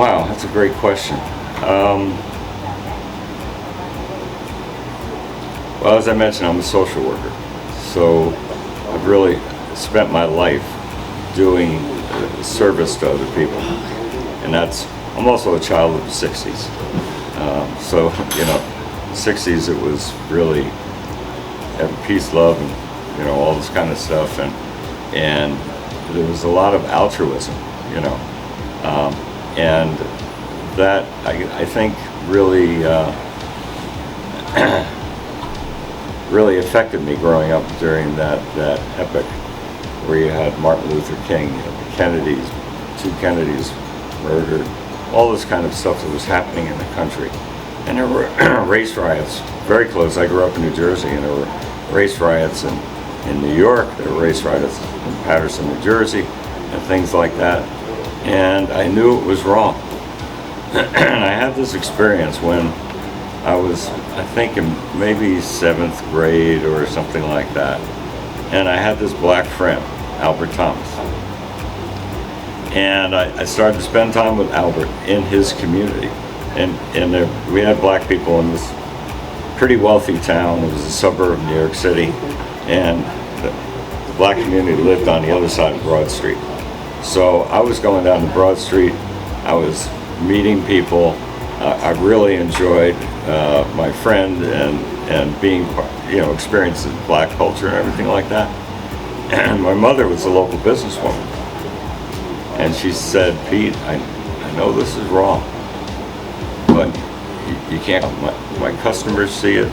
Wow, that's a great question. Well, as I mentioned, I'm a social worker, so I've really spent my life doing service to other people, and I'm also a child of the 60s. So, the 60s, it was really having peace, love, and, all this kind of stuff, and there was a lot of altruism, and that I think really really affected me growing up during that epoch where you had Martin Luther King, the Kennedys, 2 Kennedys murdered, all this kind of stuff that was happening in the country. And there were race riots very close. I grew up in New Jersey, and there were race riots in New York, there were race riots in Paterson, New Jersey, and things like that. And I knew it was wrong. And I had this experience when I was, I think, in maybe 7th grade or something like that. And I had this black friend, Albert Thomas. And I started to spend time with Albert in his community. And we had black people in this pretty wealthy town. It was a suburb of New York City. And the black community lived on the other side of Broad Street. So I was going down to Broad Street. I was meeting people. I really enjoyed my friend and being, experiencing black culture and everything like that. And my mother was a local businesswoman. And she said, "Pete, I know this is wrong, but you can't, my customers see it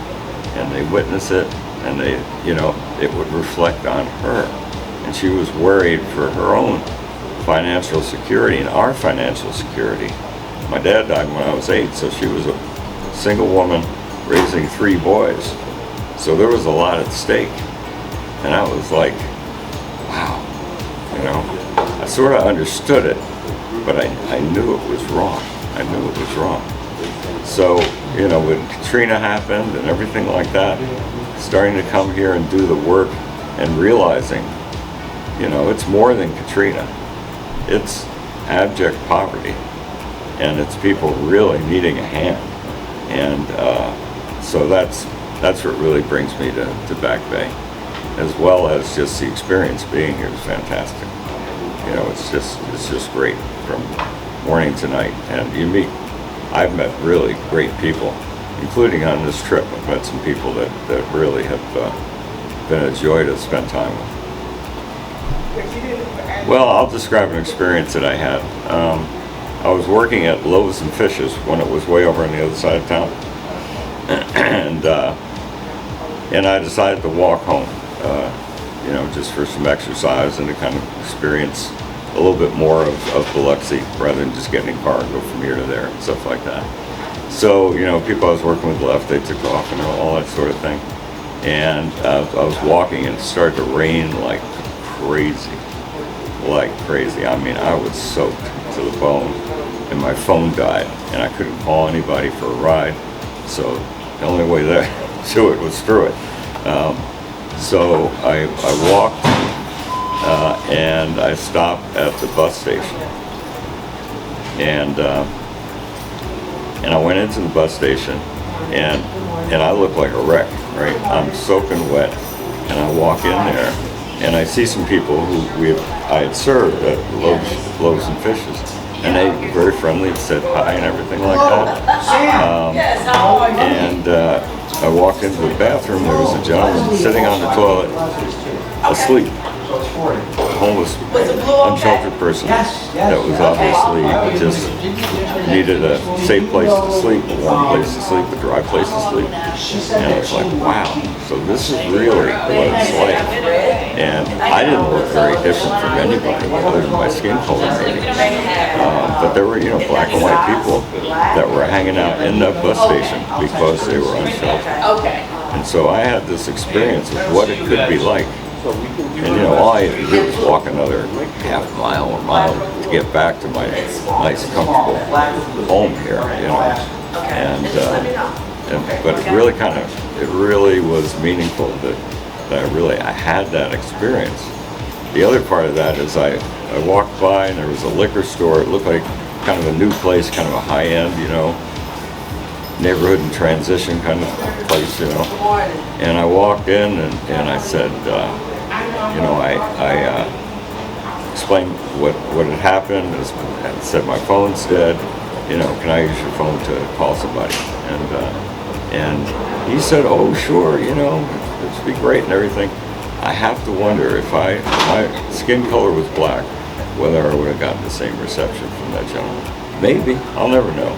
and they witness it, and it would reflect on her." And she was worried for her own financial security and our financial security. My dad died when I was 8, so she was a single woman raising 3 boys. So there was a lot at stake. And I was like, wow, I sort of understood it, but I knew it was wrong. I knew it was wrong. So, when Katrina happened and everything like that, starting to come here and do the work and realizing, it's more than Katrina. It's abject poverty. And it's people really needing a hand. And so that's what really brings me to Back Bay, as well as just the experience being here is fantastic. It's just great from morning to night. And I've met really great people, including on this trip. I've met some people that really have been a joy to spend time with. Well, I'll describe an experience that I had. I was working at Loaves and Fishes when it was way over on the other side of town, and I decided to walk home, just for some exercise and to kind of experience a little bit more of Biloxi rather than just getting in a car and go from here to there and stuff like that. So, people I was working with left, they took off and all that sort of thing. And I was walking and it started to rain like crazy. I mean, I was soaked to the bone, and my phone died, and I couldn't call anybody for a ride. So the only way to do it was through it. So I walked, and I stopped at the bus station, and I went into the bus station, and I look like a wreck, right? I'm soaking wet, and I walk in there, and I see some people who I had served at Loaves and Fishes, and they were very friendly and said hi and everything like that. I walked into the bathroom. There was a gentleman sitting on the toilet, asleep. A homeless, unsheltered person that was obviously just needed a safe place to sleep, a warm place to sleep, a dry place to sleep. And I was like, wow, so this is really what it's like. And I didn't look very different from anybody other than my skin color maybe. But there were, black and white people that were hanging out in that bus station because they were unsheltered. And so I had this experience of what it could be like. And all I had to do was walk another half mile or mile to get back to my nice, comfortable home here, but it really was meaningful that I had that experience. The other part of that is I walked by and there was a liquor store. It looked like kind of a new place, kind of a high-end, neighborhood in transition kind of place, And I walked in and I said, I explained what had happened. I said my phone's dead. Can I use your phone to call somebody? And he said, oh sure, it'd be great and everything. I have to wonder if my skin color was black, whether I would have gotten the same reception from that gentleman. Maybe, I'll never know.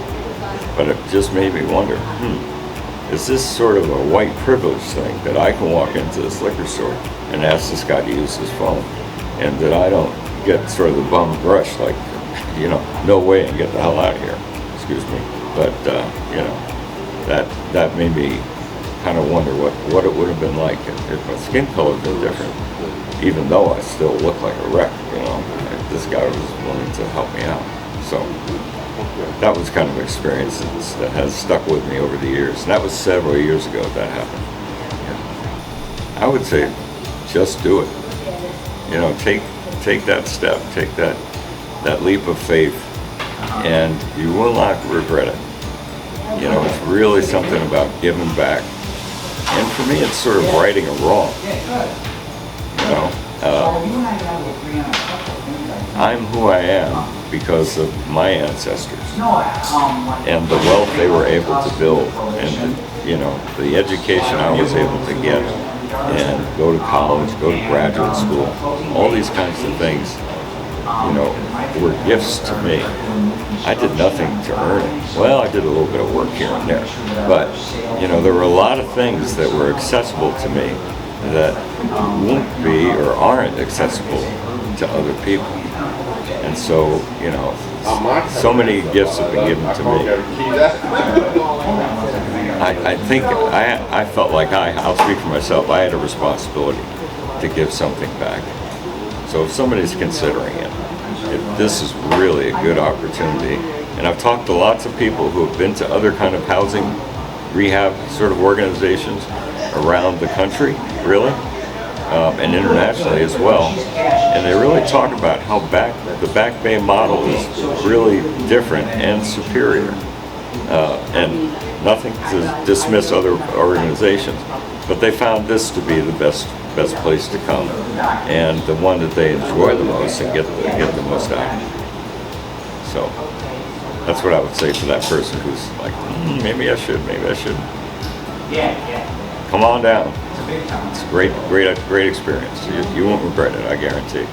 But it just made me wonder, is this sort of a white privilege thing that I can walk into this liquor store and ask this guy to use his phone, and that I don't get sort of the bum rush, like, no way, and get the hell out of here, excuse me. But, that made me kind of wonder what it would have been like if my skin color had been different, even though I still look like a wreck, This guy was willing to help me out. So that was kind of an experience that has stuck with me over the years. And that was several years ago that happened. I would say just do it. Take that step, take that leap of faith, and you will not regret it. It's really something about giving back. And for me, it's sort of righting a wrong. I'm who I am because of my ancestors and the wealth they were able to build, and the education I was able to get, and go to college, go to graduate school. All these kinds of things, were gifts to me. I did nothing to earn it. Well, I did a little bit of work here and there, but there were a lot of things that were accessible to me that won't be or aren't accessible to other people. And so, so many gifts have been given to me. I think I felt like I'll speak for myself, I had a responsibility to give something back. So if somebody's considering it, if this is really a good opportunity, and I've talked to lots of people who have been to other kind of housing rehab sort of organizations around the country, really, and internationally as well, and they really talk about how the Back Bay model is really different and superior, and nothing to dismiss other organizations, but they found this to be the best place to come, and the one that they enjoy the most and get the most out of. So that's what I would say to that person who's like, maybe I should, maybe I shouldn't. Come on down. It's a great experience. You won't regret it, I guarantee.